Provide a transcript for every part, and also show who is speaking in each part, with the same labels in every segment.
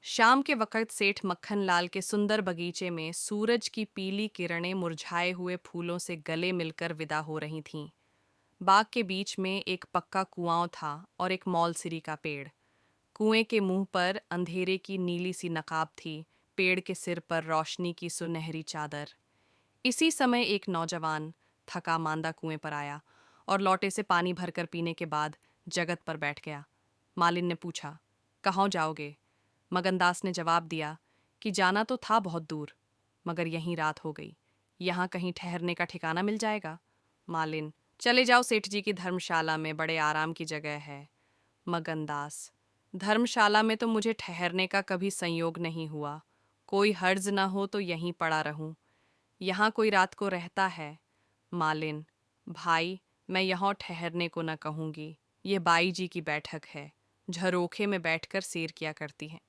Speaker 1: शाम के वक़्त सेठ मक्खनलाल के सुंदर बगीचे में सूरज की पीली किरणें मुरझाए हुए फूलों से गले मिलकर विदा हो रही थीं। बाग के बीच में एक पक्का कुआं था और एक मौलसिरी का पेड़। कुएं के मुंह पर अंधेरे की नीली सी नकाब थी, पेड़ के सिर पर रोशनी की सुनहरी चादर। इसी समय एक नौजवान थका मांदा कुएं पर आया और लोटे से पानी भरकर पीने के बाद जगत पर बैठ गया। मालिन ने पूछा, कहाँ जाओगे? मगनदास ने जवाब दिया कि जाना तो था बहुत दूर, मगर यहीं रात हो गई। यहाँ कहीं ठहरने का ठिकाना मिल जाएगा? मालिन, चले जाओ सेठ जी की धर्मशाला में, बड़े आराम की जगह है। मगनदास, धर्मशाला में तो मुझे ठहरने का कभी संयोग नहीं हुआ। कोई हर्ज न हो तो यहीं पड़ा रहूं। यहाँ कोई रात को रहता है? मालिन, भाई, मैं यहाँ ठहरने को न कहूँगी। ये बाई जी की बैठक है, झरोखे में बैठकर सैर किया करती हैं।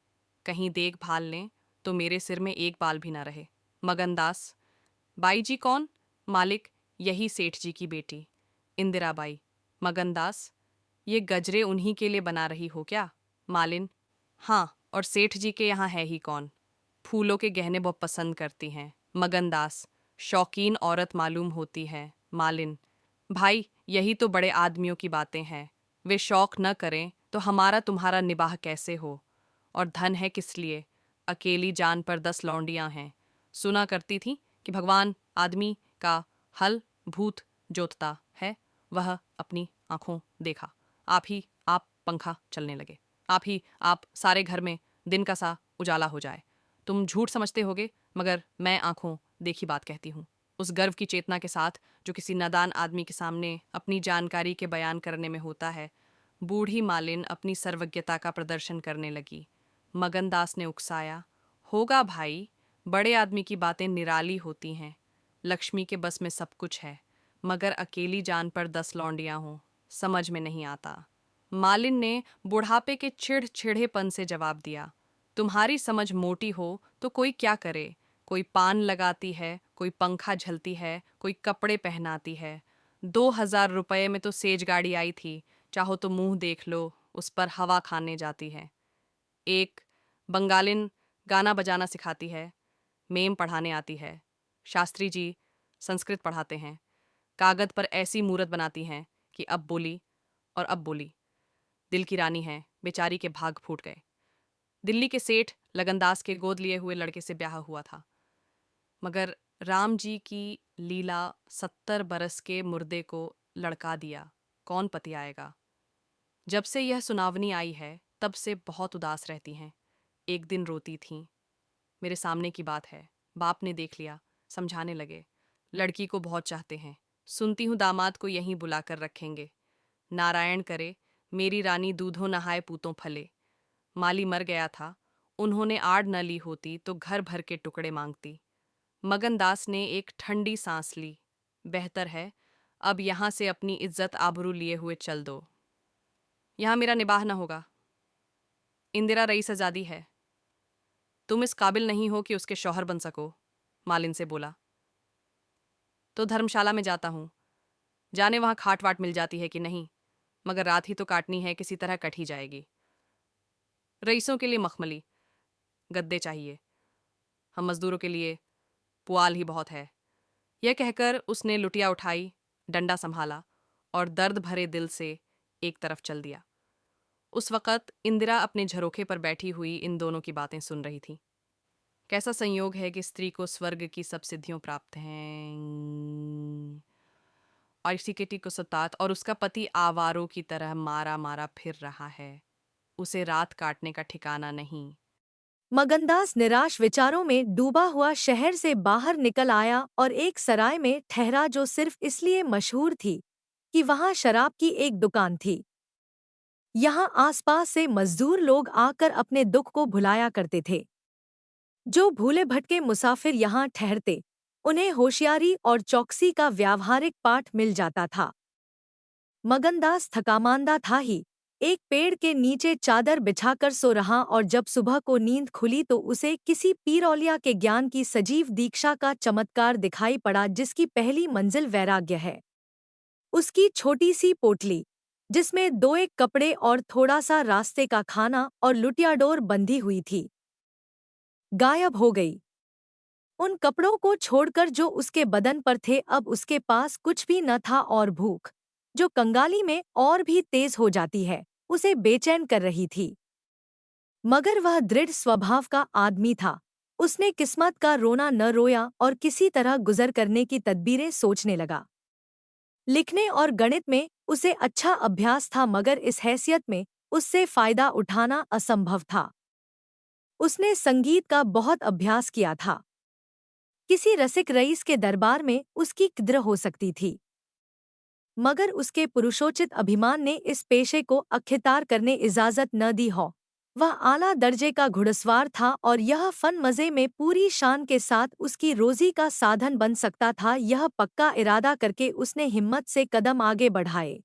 Speaker 1: कहीं देखभाल लें तो मेरे सिर में एक बाल भी ना रहे। मगनदास, बाई जी कौन? मालिक, यही सेठ जी की बेटी इंदिराबाई। मगनदास, ये गजरे उन्हीं के लिए बना रही हो क्या? मालिन, हाँ, और सेठ जी के यहाँ है ही कौन? फूलों के गहने बहुत पसंद करती हैं। मगनदास, शौकीन औरत मालूम होती है। मालिन, भाई, यही तो बड़े आदमियों की बातें हैं। वे शौक न करें तो हमारा तुम्हारा निबाह कैसे हो? और धन है किस लिए? अकेली जान पर 10 लौंडियां हैं। सुना करती थी कि भगवान आदमी का हल भूत जोतता है। वह अपनी आंखों देखा। आप पंखा चलने लगे। आप सारे घर में दिन का सा उजाला हो जाए। तुम झूठ समझते होगे, मगर मैं आंखों देखी बात कहती हूँ। उस गर्व की चेतना के साथ जो किसी नादान आदमी के सामने अपनी जानकारी के बयान करने में होता है, बूढ़ी मालिन अपनी सर्वज्ञता का प्रदर्शन करने लगी। मगनदास ने उकसाया, होगा भाई, बड़े आदमी की बातें निराली होती हैं। लक्ष्मी के बस में सब कुछ है, मगर अकेली जान पर 10 लौंडियां हों, समझ में नहीं आता। मालिन ने बुढ़ापे के चिढ़चिढ़ेपन से जवाब दिया, तुम्हारी समझ मोटी हो तो कोई क्या करे? कोई पान लगाती है, कोई पंखा झलती है, कोई कपड़े पहनाती है। 2,000 रुपये में तो सेज गाड़ी आई थी, चाहो तो मुंह देख लो, उस पर हवा खाने जाती है। एक बंगालिन गाना बजाना सिखाती है, मेम पढ़ाने आती है। शास्त्री जी संस्कृत पढ़ाते हैं। कागज पर ऐसी मूरत बनाती हैं कि अब बोली और अब बोली। दिल की रानी है, बेचारी के भाग फूट गए। दिल्ली के सेठ लगनदास के गोद लिए हुए लड़के से ब्याह हुआ था, मगर राम जी की लीला 70 बरस के मुर्दे को लड़का दिया, कौन पति आएगा? जब से यह सुनावनी आई है तब से बहुत उदास रहती हैं। एक दिन रोती थीं। मेरे सामने की बात है। बाप ने देख लिया, समझाने लगे। लड़की को बहुत चाहते हैं। सुनती हूँ दामाद को यहीं बुलाकर रखेंगे। नारायण करे, मेरी रानी दूधों नहाए पूतों फले। माली मर गया था, उन्होंने आड़ न ली होती तो घर भर के टुकड़े मांगती। मगनदास ने एक ठंडी सांस ली। बेहतर है, अब यहाँ से अपनी इज्जत आबरू लिए हुए चल दो। यहाँ मेरा निबाह न होगा। इंदिरा रईसजादी है, तुम इस काबिल नहीं हो कि उसके शौहर बन सको। मालिन से बोला, तो धर्मशाला में जाता हूँ, जाने वहाँ खाट वाट मिल जाती है कि नहीं, मगर रात ही तो काटनी है, किसी तरह कट ही जाएगी। रईसों के लिए मखमली गद्दे चाहिए, हम मजदूरों के लिए पुआल ही बहुत है। यह कहकर उसने लुटिया उठाई, डंडा संभाला और दर्द भरे दिल से एक तरफ चल दिया। उस वक़्त इंदिरा अपने झरोखे पर बैठी हुई इन दोनों की बातें सुन रही थी। कैसा संयोग है कि स्त्री को स्वर्ग की सब सिद्धियों प्राप्त हैं, और इसी किटी को सतात और उसका पति आवारों की तरह मारा मारा फिर रहा है। उसे रात काटने का ठिकाना नहीं।
Speaker 2: मगनदास निराश विचारों में डूबा हुआ शहर से बाहर निकल आया और एक सराय में ठहरा जो सिर्फ इसलिए मशहूर थी कि वहां शराब की एक दुकान थी। यहाँ आसपास से मजदूर लोग आकर अपने दुख को भुलाया करते थे। जो भूले भटके मुसाफिर यहाँ ठहरते, उन्हें होशियारी और चौकसी का व्यावहारिक पाठ मिल जाता था। मगनदास थकामांदा था ही, एक पेड़ के नीचे चादर बिछाकर सो रहा और जब सुबह को नींद खुली तो उसे किसी पीरौलिया के ज्ञान की सजीव दीक्षा का चमत्कार दिखाई पड़ा जिसकी पहली मंजिल वैराग्य है। उसकी छोटी सी पोटली, जिसमें 2 एक कपड़े और थोड़ा सा रास्ते का खाना और लुटियाडोर बंधी हुई थी, गायब हो गई। उन कपड़ों को छोड़कर जो उसके बदन पर थे, अब उसके पास कुछ भी न था और भूख, जो कंगाली में और भी तेज हो जाती है, उसे बेचैन कर रही थी। मगर वह दृढ़ स्वभाव का आदमी था। उसने किस्मत का रोना न रोया और किसी तरह गुजर करने की तदबीरें सोचने लगा। लिखने और गणित में उसे अच्छा अभ्यास था, मगर इस हैसियत में उससे फायदा उठाना असंभव था। उसने संगीत का बहुत अभ्यास किया था। किसी रसिक रईस के दरबार में उसकी कद्र हो सकती थी, मगर उसके पुरुषोचित अभिमान ने इस पेशे को अख्तियार करने इजाजत न दी हो। वह आला दर्जे का घुड़सवार था और यह फन मज़े में पूरी शान के साथ उसकी रोजी का साधन बन सकता था। यह पक्का इरादा करके उसने हिम्मत से कदम आगे बढ़ाए।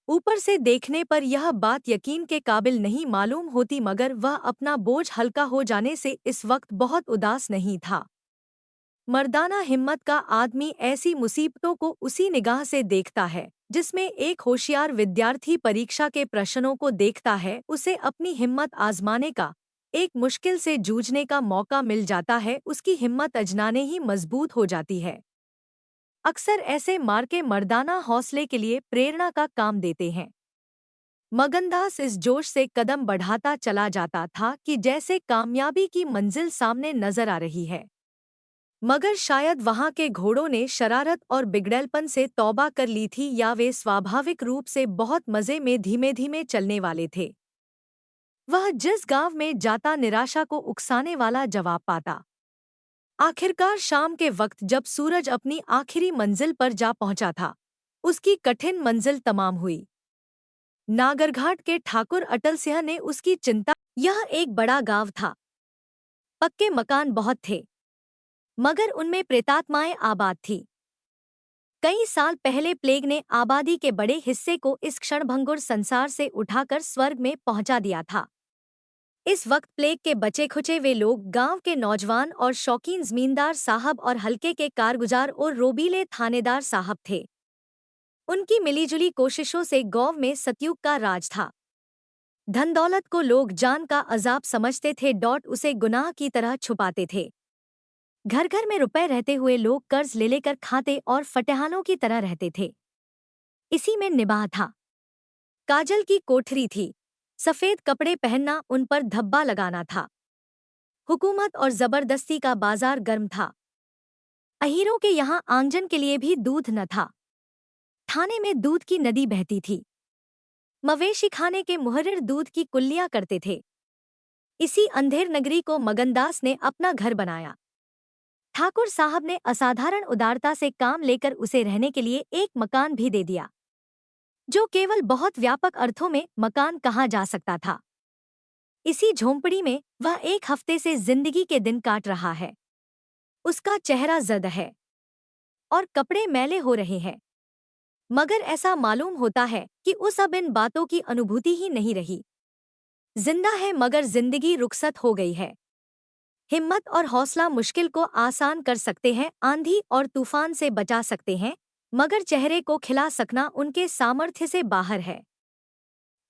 Speaker 2: ऊपर से देखने पर यह बात यकीन के काबिल नहीं मालूम होती, मगर वह अपना बोझ हल्का हो जाने से इस वक्त बहुत उदास नहीं था। मर्दाना हिम्मत का आदमी ऐसी मुसीबतों को उसी निगाह से देखता है जिसमें एक होशियार विद्यार्थी परीक्षा के प्रश्नों को देखता है। उसे अपनी हिम्मत आजमाने का, एक मुश्किल से जूझने का मौका मिल जाता है। उसकी हिम्मत अजनाने ही मजबूत हो जाती है। अक्सर ऐसे मार्के मर्दाना हौसले के लिए प्रेरणा का काम देते हैं। मगनदास इस जोश से कदम बढ़ाता चला जाता था कि जैसे कामयाबी की मंजिल सामने नजर आ रही है। मगर शायद वहां के घोड़ों ने शरारत और बिगड़ैलपन से तौबा कर ली थी, या वे स्वाभाविक रूप से बहुत मज़े में धीमे धीमे चलने वाले थे। वह जिस गांव में जाता निराशा को उकसाने वाला जवाब पाता। आखिरकार शाम के वक्त जब सूरज अपनी आखिरी मंजिल पर जा पहुंचा था, उसकी कठिन मंजिल तमाम हुई। नागरघाट के ठाकुर अटल सिंह ने उसकी चिंता। यह एक बड़ा गांव था। पक्के मकान बहुत थे, मगर उनमें प्रेतात्माएं आबाद थी। कई साल पहले प्लेग ने आबादी के बड़े हिस्से को इस क्षणभंगुर संसार से उठाकर स्वर्ग में पहुंचा दिया था। इस वक्त प्लेग के बचे खुचे वे लोग गांव के नौजवान और शौकीन जमींदार साहब और हल्के के कारगुजार और रोबीले थानेदार साहब थे। उनकी मिलीजुली कोशिशों से गांव में सतयुग का राज था। धन दौलत को लोग जान का अजाब समझते थे, उसे गुनाह की तरह छुपाते थे। घर घर में रुपए रहते हुए लोग कर्ज ले लेकर खाते और फटेहालों की तरह रहते थे। इसी में निबाह था। काजल की कोठरी थी, सफेद कपड़े पहनना, उन पर धब्बा लगाना था। हुकूमत और जबरदस्ती का बाजार गर्म था। अहीरों के यहाँ आंगजन के लिए भी दूध न था। थाने में दूध की नदी बहती थी। मवेशी खाने के मुहर्रिर दूध की कुल्लियां करते थे। इसी अंधेर नगरी को मगनदास ने अपना घर बनाया। ठाकुर साहब ने असाधारण उदारता से काम लेकर उसे रहने के लिए एक मकान भी दे दिया, जो केवल बहुत व्यापक अर्थों में मकान कहा जा सकता था। इसी झोंपड़ी में वह एक हफ्ते से जिंदगी के दिन काट रहा है। उसका चेहरा जद है और कपड़े मैले हो रहे हैं, मगर ऐसा मालूम होता है कि उस अब इन बातों की अनुभूति ही नहीं रही। जिंदा है मगर जिंदगी रुखसत हो गई है। हिम्मत और हौसला मुश्किल को आसान कर सकते हैं, आंधी और तूफान से बचा सकते हैं, मगर चेहरे को खिला सकना उनके सामर्थ्य से बाहर है।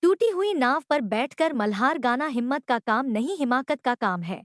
Speaker 2: टूटी हुई नाव पर बैठकर मल्हार गाना हिम्मत का काम नहीं, हिमाकत का काम है।